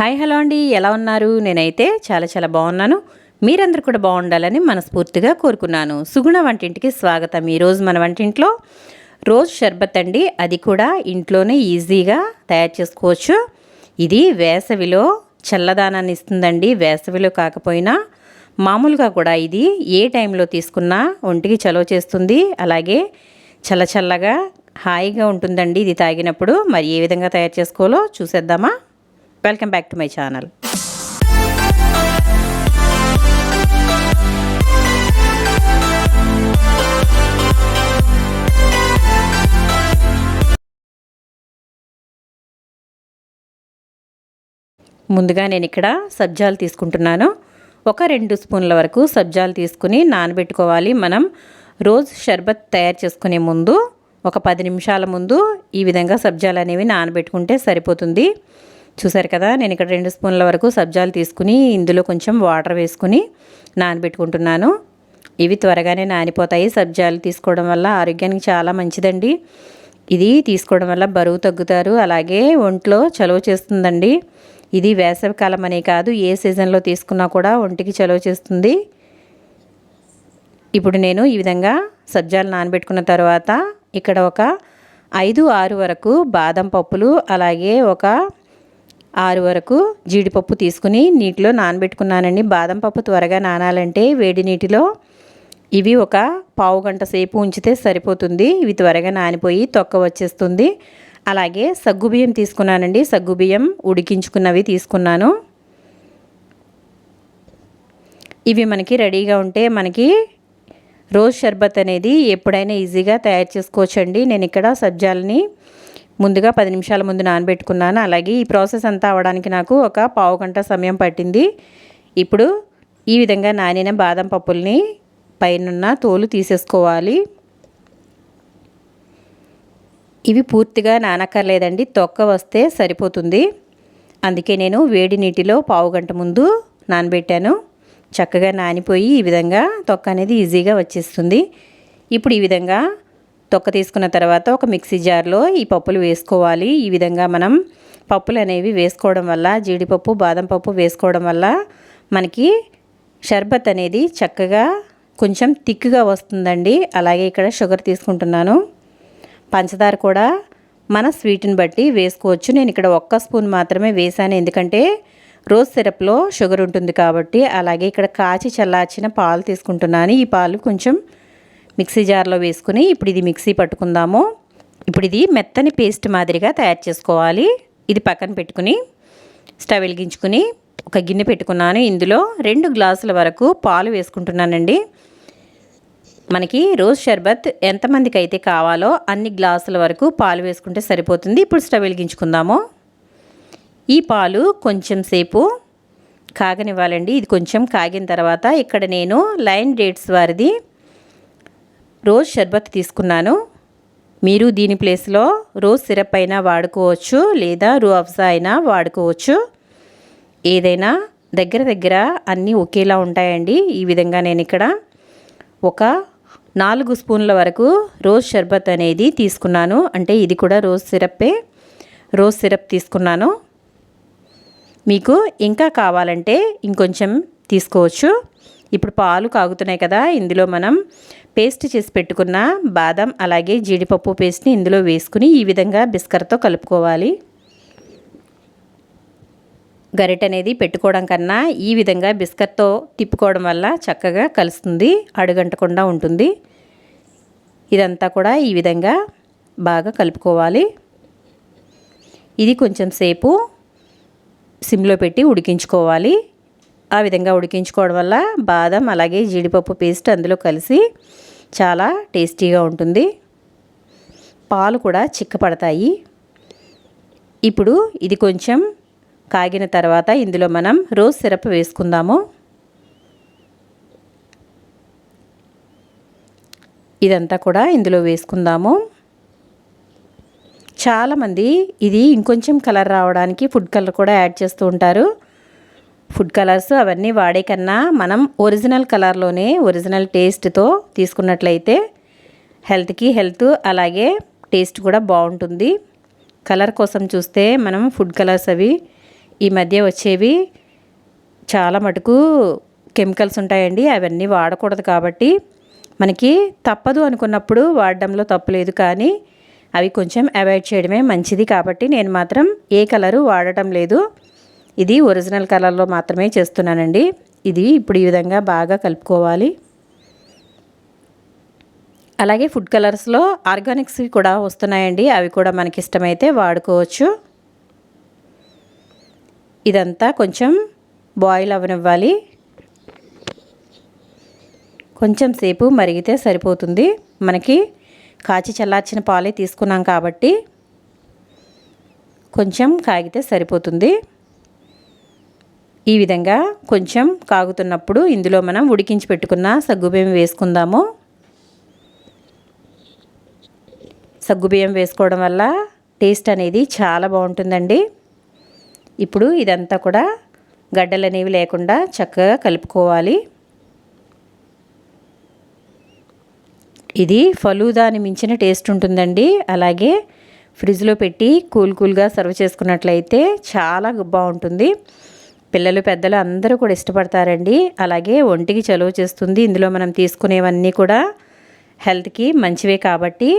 Hi hello అండి, ఎలా ఉన్నారు? నేనైతే చాలా చాలా బాగున్నాను. మీరందరూ కూడా బాగుండాలని మనస్ఫూర్తిగా కోరుకున్నాను. సుగుణ వంటింటికి స్వాగతం. ఈరోజు మన వంటింట్లో రోజ్ షర్బత్ అండి. అది కూడా ఇంట్లోనే ఈజీగా తయారు చేసుకోవచ్చు. ఇది వేసవిలో చల్లదానాన్ని ఇస్తుందండి. వేసవిలో కాకపోయినా మామూలుగా కూడా ఇది ఏ టైంలో తీసుకున్నా ఒంటికి చలవ చేస్తుంది. అలాగే చల్లగా హాయిగా ఉంటుందండి ఇది తాగినప్పుడు. మరి ఏ విధంగా తయారు చేసుకోవాలో చూసేద్దామా? Welcome back to my channel. ముందుగా నేను ఇక్కడ సబ్జాలు తీసుకుంటున్నాను. ఒక 2 స్పూన్ల వరకు సబ్జాలు తీసుకుని నానబెట్టుకోవాలి. మనం రోజ్ షర్బత్ తయారు చేసుకునే ముందు ఒక 10 నిమిషాల ముందు ఈ విధంగా సబ్జాలు అనేవి నానబెట్టుకుంటే సరిపోతుంది. చూసారు కదా, నేను ఇక్కడ 2 స్పూన్ల వరకు సబ్జాలు తీసుకుని ఇందులో కొంచెం వాటర్ వేసుకుని నానబెట్టుకుంటున్నాను. ఇవి త్వరగానే నానిపోతాయి. సబ్జాలు తీసుకోవడం వల్ల ఆరోగ్యానికి చాలా మంచిదండి. ఇది తీసుకోవడం వల్ల బరువు తగ్గుతారు, అలాగే ఒంట్లో చలువ చేస్తుందండి. ఇది వేసవికాలం అనే కాదు, ఏ సీజన్లో తీసుకున్నా కూడా ఒంటికి చలువ చేస్తుంది. ఇప్పుడు నేను ఈ విధంగా సబ్జాలు నానబెట్టుకున్న తర్వాత ఇక్కడ ఒక 5-6 వరకు బాదం పప్పులు, అలాగే ఒక 6 వరకు జీడిపప్పు తీసుకుని నీటిలో నానబెట్టుకున్నానండి. బాదం పప్పు త్వరగా నానాలంటే వేడి నీటిలో ఇవి ఒక పావు గంట సేపు ఉంచితే సరిపోతుంది. ఇవి త్వరగా నానిపోయి తొక్క వచ్చేస్తుంది. అలాగే సగ్గుబియ్యం తీసుకున్నానండి. సగ్గుబియ్యం ఉడికించుకున్నవి తీసుకున్నాను. ఇవి మనకి రెడీగా ఉంటే మనకి రోజ్ షర్బత్ అనేది ఎప్పుడైనా ఈజీగా తయారు చేసుకోవచ్చండి. నేను ఇక్కడ సబ్జాలని ముందుగా 10 నిమిషాల ముందు నానబెట్టుకున్నాను. అలాగే ఈ ప్రాసెస్ అంతా అవ్వడానికి నాకు ఒక పావు గంట సమయం పట్టింది. ఇప్పుడు ఈ విధంగా నానిన బాదం పప్పుల్ని పైనున్న తోలు తీసేసుకోవాలి. ఇవి పూర్తిగా నానక్కర్లేదండి, తొక్క వస్తే సరిపోతుంది. అందుకే నేను వేడి నీటిలో పావు గంట ముందు నానబెట్టాను. చక్కగా నానిపోయి ఈ విధంగా తొక్క అనేది ఈజీగా వచ్చేస్తుంది. ఇప్పుడు ఈ విధంగా తొక్క తీసుకున్న తర్వాత ఒక మిక్సీ జార్లో ఈ పప్పులు వేసుకోవాలి. ఈ విధంగా మనం పప్పులు అనేవి వేసుకోవడం వల్ల, జీడిపప్పు బాదం పప్పు వేసుకోవడం వల్ల మనకి షర్బత్ అనేది చక్కగా కొంచెం థిక్గా వస్తుందండి. అలాగే ఇక్కడ షుగర్ తీసుకుంటున్నాను. పంచదార కూడా మన స్వీట్ని బట్టి వేసుకోవచ్చు. నేను ఇక్కడ 1 స్పూన్ మాత్రమే వేసాను, ఎందుకంటే రోజ్ సిరప్లో షుగర్ ఉంటుంది కాబట్టి. అలాగే ఇక్కడ కాచి చల్లార్చిన పాలు తీసుకుంటున్నాను. ఈ పాలు కొంచెం మిక్సీ జార్లో వేసుకుని ఇప్పుడు ఇది మిక్సీ పట్టుకుందాము. ఇప్పుడు ఇది మెత్తని పేస్ట్ మాదిరిగా తయారు చేసుకోవాలి. ఇది పక్కన పెట్టుకుని స్టవ్ వెలిగించుకుని ఒక గిన్నె పెట్టుకున్నాను. ఇందులో 2 గ్లాసుల వరకు పాలు వేసుకుంటున్నానండి. మనకి రోజ్ షర్బత్ ఎంతమందికి అయితే కావాలో అన్ని గ్లాసుల వరకు పాలు వేసుకుంటే సరిపోతుంది. ఇప్పుడు స్టవ్ వెలిగించుకుందాము. ఈ పాలు కొంచెం సేపు కాగనివ్వాలండి. ఇది కొంచెం కాగిన తర్వాత ఇక్కడ నేను లైన్ డేట్స్ వారిది రోజ్ షర్బత్ తీసుకున్నాను. మీరు దీని ప్లేస్లో రోజ్ సిరప్ అయినా వాడుకోవచ్చు, లేదా రూహ్ అఫ్జా అయినా వాడుకోవచ్చు. ఏదైనా దగ్గర అన్నీ ఒకేలా ఉంటాయండి. ఈ విధంగా నేను ఇక్కడ ఒక 4 స్పూన్ల వరకు రోజ్ షర్బత్ అనేది తీసుకున్నాను. అంటే ఇది కూడా రోజ్ సిరప్ తీసుకున్నాను. మీకు ఇంకా కావాలంటే ఇంకొంచెం తీసుకోవచ్చు. ఇప్పుడు పాలు కాగుతున్నాయి కదా, ఇందులో మనం పేస్ట్ చేసి పెట్టుకున్న బాదం అలాగే జీడిపప్పు పేస్ట్ని ఇందులో వేసుకుని ఈ విధంగా బిస్కర్తో కలుపుకోవాలి. గరిటె అనేది పెట్టుకోవడం కన్నా ఈ విధంగా బిస్కర్తో తిప్పుకోవడం వల్ల చక్కగా కలుస్తుంది, అడుగంటకుండా ఉంటుంది. ఇదంతా కూడా ఈ విధంగా బాగా కలుపుకోవాలి. ఇది కొంచెం సేపు సిమ్లో పెట్టి ఉడికించుకోవాలి. ఆ విధంగా ఉడికించుకోవడం వల్ల బాదం అలాగే జీడిపప్పు పేస్ట్ అందులో కలిసి చాలా టేస్టీగా ఉంటుంది. పాలు కూడా చిక్కపడతాయి. ఇప్పుడు ఇది కొంచెం కాగిన తర్వాత ఇందులో మనం రోజ్ సిరప్ వేసుకుందాము. ఇదంతా కూడా ఇందులో వేసుకుందాము. చాలామంది ఇది ఇంకొంచెం కలర్ రావడానికి ఫుడ్ కలర్ కూడా యాడ్ చేస్తూ ఉంటారు. ఫుడ్ కలర్స్ అవన్నీ వాడే కన్నా మనం ఒరిజినల్ కలర్లోనే ఒరిజినల్ టేస్ట్తో తీసుకున్నట్లయితే హెల్త్కి హెల్త్, అలాగే టేస్ట్ కూడా బాగుంటుంది. కలర్ కోసం చూస్తే మనం ఫుడ్ కలర్స్ అవి ఈ మధ్య వచ్చేవి చాలా మటుకు కెమికల్స్ ఉంటాయండి, అవన్నీ వాడకూడదు. కాబట్టి మనకి తప్పదు అనుకున్నప్పుడు వాడడంలో తప్పులేదు, కానీ అవి కొంచెం అవాయిడ్ చేయడమే మంచిది. కాబట్టి నేను మాత్రం ఏ కలరు వాడటం లేదు, ఇది ఒరిజినల్ కలర్లో మాత్రమే చేస్తున్నానండి. ఇది ఇప్పుడు ఈ విధంగా బాగా కలుపుకోవాలి. అలాగే ఫుడ్ కలర్స్లో ఆర్గానిక్స్ కూడా వస్తున్నాయండి, అవి కూడా మనకి ఇష్టమైతే వాడుకోవచ్చు. ఇదంతా కొంచెం బాయిల్ అవ్వనివ్వాలి, కొంచెం సేపు మరిగితే సరిపోతుంది. మనకి కాచి చల్లార్చిన పాలే తీసుకున్నాం కాబట్టి కొంచెం కాగితే సరిపోతుంది. ఈ విధంగా కొంచెం కాగుతున్నప్పుడు ఇందులో మనం ఉడికించి పెట్టుకున్న సగ్గుబియ్యం వేసుకుందాము. సగ్గుబియ్యం వేసుకోవడం వల్ల టేస్ట్ అనేది చాలా బాగుంటుందండి. ఇప్పుడు ఇదంతా కూడా గడ్డలు అనేవి లేకుండా చక్కగా కలుపుకోవాలి. ఇది ఫలూదాని మించిన టేస్ట్ ఉంటుందండి. అలాగే ఫ్రిడ్జ్లో పెట్టి కూల్గా సర్వ్ చేసుకున్నట్లయితే చాలా బాగుంటుంది. పిల్లలు పెద్దలు అందరూ కూడా ఇష్టపడతారండి. అలాగే ఒంటికి చలువ చేస్తుంది. ఇందులో మనం తీసుకునేవన్నీ కూడా హెల్త్కి మంచివే కాబట్టి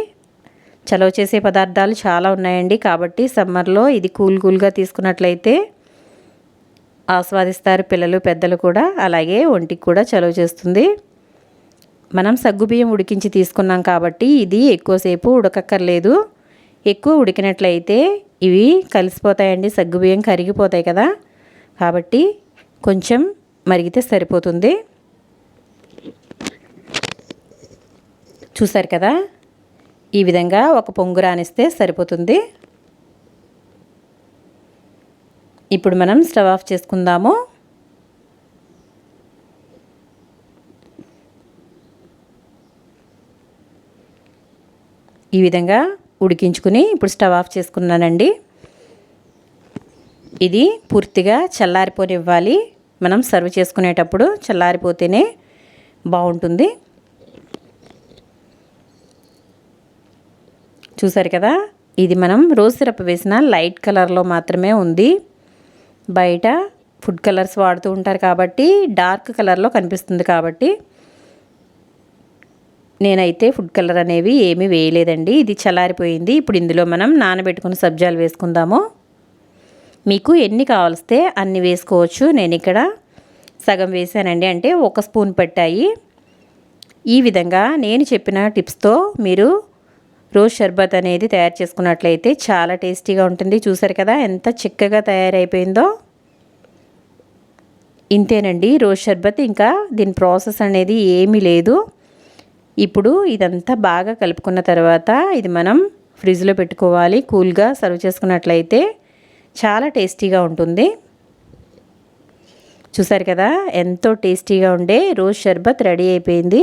చలువ చేసే పదార్థాలు చాలా ఉన్నాయండి. కాబట్టి సమ్మర్లో ఇది కూల్గా తీసుకున్నట్లయితే ఆస్వాదిస్తారు పిల్లలు పెద్దలు కూడా. అలాగే ఒంటికి కూడా చలువ చేస్తుంది. మనం సగ్గుబియ్యం ఉడికించి తీసుకున్నాం కాబట్టి ఇది ఎక్కువసేపు ఉడకక్కర్లేదు. ఎక్కువ ఉడికినట్లయితే ఇవి కలిసిపోతాయండి, సగ్గుబియ్యం కరిగిపోతాయి కదా. కాబట్టి కొంచెం మరిగితే సరిపోతుంది. చూసారు కదా, ఈ విధంగా ఒక పొంగు రానిస్తే సరిపోతుంది. ఇప్పుడు మనం స్టవ్ ఆఫ్ చేసుకుందాము. ఈ విధంగా ఉడికించుకుని ఇప్పుడు స్టవ్ ఆఫ్ చేసుకున్నానండి. ఇది పూర్తిగా చల్లారిపోనివ్వాలి. మనం సర్వ్ చేసుకునేటప్పుడు చల్లారిపోతేనే బాగుంటుంది. చూసారు కదా, ఇది మనం రోజ్ సిరప్ వేసిన లైట్ కలర్లో మాత్రమే ఉంది. బయట ఫుడ్ కలర్స్ వాడుతూ ఉంటారు కాబట్టి డార్క్ కలర్లో కనిపిస్తుంది. కాబట్టి నేనైతే ఫుడ్ కలర్ అనేవి ఏమీ వేయలేదండి. ఇది చల్లారిపోయింది. ఇప్పుడు ఇందులో మనం నానబెట్టుకున్న సబ్జాలు వేసుకుందాము. మీకు ఎన్ని కావలిస్తే అన్ని వేసుకోవచ్చు. నేను ఇక్కడ సగం వేసానండి, అంటే 1 స్పూన్ పట్టాయి. ఈ విధంగా నేను చెప్పిన టిప్స్తో మీరు రోజ్ షర్బత్ అనేది తయారు చేసుకున్నట్లయితే చాలా టేస్టీగా ఉంటుంది. చూసారు కదా ఎంత చిక్కగా తయారైపోయిందో. ఇంతేనండి రోజ్ షర్బత్, ఇంకా దీని ప్రాసెస్ అనేది ఏమీ లేదు. ఇప్పుడు ఇదంతా బాగా కలుపుకున్న తర్వాత ఇది మనం ఫ్రిడ్జ్లో పెట్టుకోవాలి. కూల్గా సర్వ్ చేసుకున్నట్లయితే చాలా టేస్టీగా ఉంటుంది. చూసారు కదా ఎంతో టేస్టీగా ఉండే రోజ్ షర్బత్ రెడీ అయిపోయింది.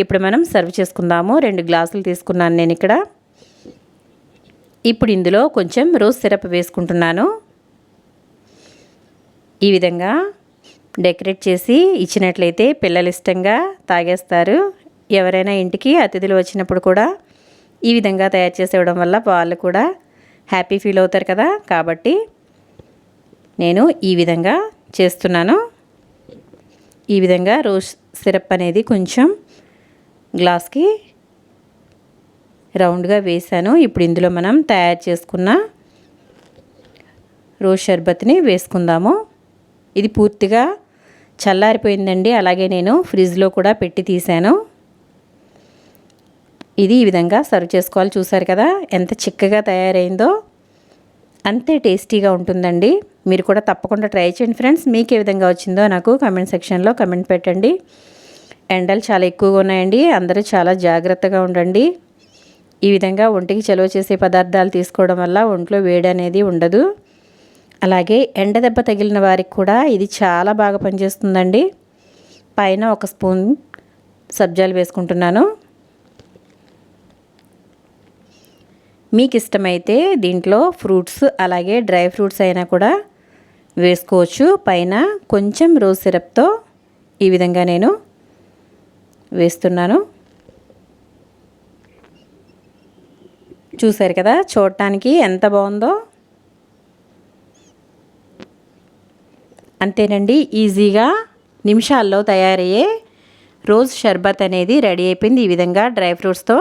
ఇప్పుడు మనం సర్వ్ చేసుకుందాము. 2 గ్లాసులు తీసుకున్నాను నేను ఇక్కడ. ఇప్పుడు ఇందులో కొంచెం రోజ్ సిరప్ వేసుకుంటున్నాను. ఈ విధంగా డెకరేట్ చేసి ఇచ్చినట్లయితే పిల్లలు ఇష్టంగా తాగేస్తారు. ఎవరైనా ఇంటికి అతిథులు వచ్చినప్పుడు కూడా ఈ విధంగా తయారు చేసి ఇవ్వడం వల్ల వాళ్ళు కూడా హ్యాపీ ఫీల్ అవుతారు కదా. కాబట్టి నేను ఈ విధంగా చేస్తున్నాను. ఈ విధంగా రోజ్ సిరప్ అనేది కొంచెం గ్లాస్కి రౌండ్గా వేసాను. ఇప్పుడు ఇందులో మనం తయారు చేసుకున్న రోజ్ షర్బత్ని వేసుకుందాము. ఇది పూర్తిగా చల్లారిపోయిందండి. అలాగే నేను ఫ్రిడ్జ్లో కూడా పెట్టి తీసాను. ఇది ఈ విధంగా సర్వ్ చేసుకోవాలి. చూసారు కదా ఎంత చిక్కగా తయారైందో. అంతే టేస్టీగా ఉంటుందండి. మీరు కూడా తప్పకుండా ట్రై చేయండి ఫ్రెండ్స్. మీకు ఏ విధంగా వచ్చిందో నాకు కామెంట్ సెక్షన్లో కామెంట్ పెట్టండి. ఎండలు చాలా ఎక్కువగా ఉన్నాయండి, అందరూ చాలా జాగ్రత్తగా ఉండండి. ఈ విధంగా ఒంటికి చలువ చేసే పదార్థాలు తీసుకోవడం వల్ల ఒంట్లో వేడి అనేది ఉండదు. అలాగే ఎండ దెబ్బ తగిలిన వారికి కూడా ఇది చాలా బాగా పనిచేస్తుందండి. పైన 1 స్పూన్ సబ్జాలు వేసుకుంటున్నాను. మీకు ఇష్టమైతే దీంట్లో ఫ్రూట్స్ అలాగే డ్రై ఫ్రూట్స్ అయినా కూడా వేసుకోవచ్చు. పైన కొంచెం రోజ్ సిరప్తో ఈ విధంగా నేను వేస్తున్నాను. చూసారు కదా చూడటానికి ఎంత బాగుందో. అంతేనండి, ఈజీగా నిమిషాల్లో తయారయ్యే రోజ్ షర్బత్ అనేది రెడీ అయిపోయింది. ఈ విధంగా డ్రై ఫ్రూట్స్తో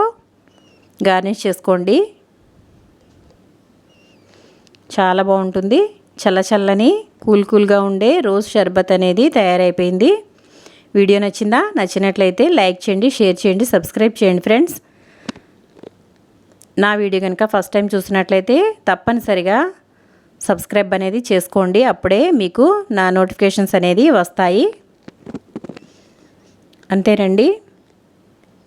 గార్నిష్ చేసుకోండి. చాలా బాగుంటుంది. చల్లచల్లని కూల్గా ఉండే రోజ్ షర్బత్ అనేది తయారైపోయింది. వీడియో నచ్చిందా? నచ్చినట్లయితే లైక్ చేయండి, షేర్ చేయండి, సబ్స్క్రైబ్ చేయండి ఫ్రెండ్స్. నా వీడియో కనుక ఫస్ట్ టైం చూసినట్లయితే తప్పనిసరిగా సబ్స్క్రైబ్ అనేది చేసుకోండి. అప్పుడే మీకు నా నోటిఫికేషన్స్ అనేది వస్తాయి. అంతేనండి,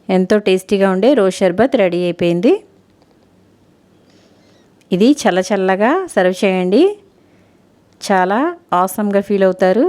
ఎంతో టేస్టీగా ఉండే రోజ్ షర్బత్ రెడీ అయిపోయింది. ఇది చల్లగా సర్వ్ చేయండి. చాలా ఆసమ్గా ఫీల్ అవుతారు.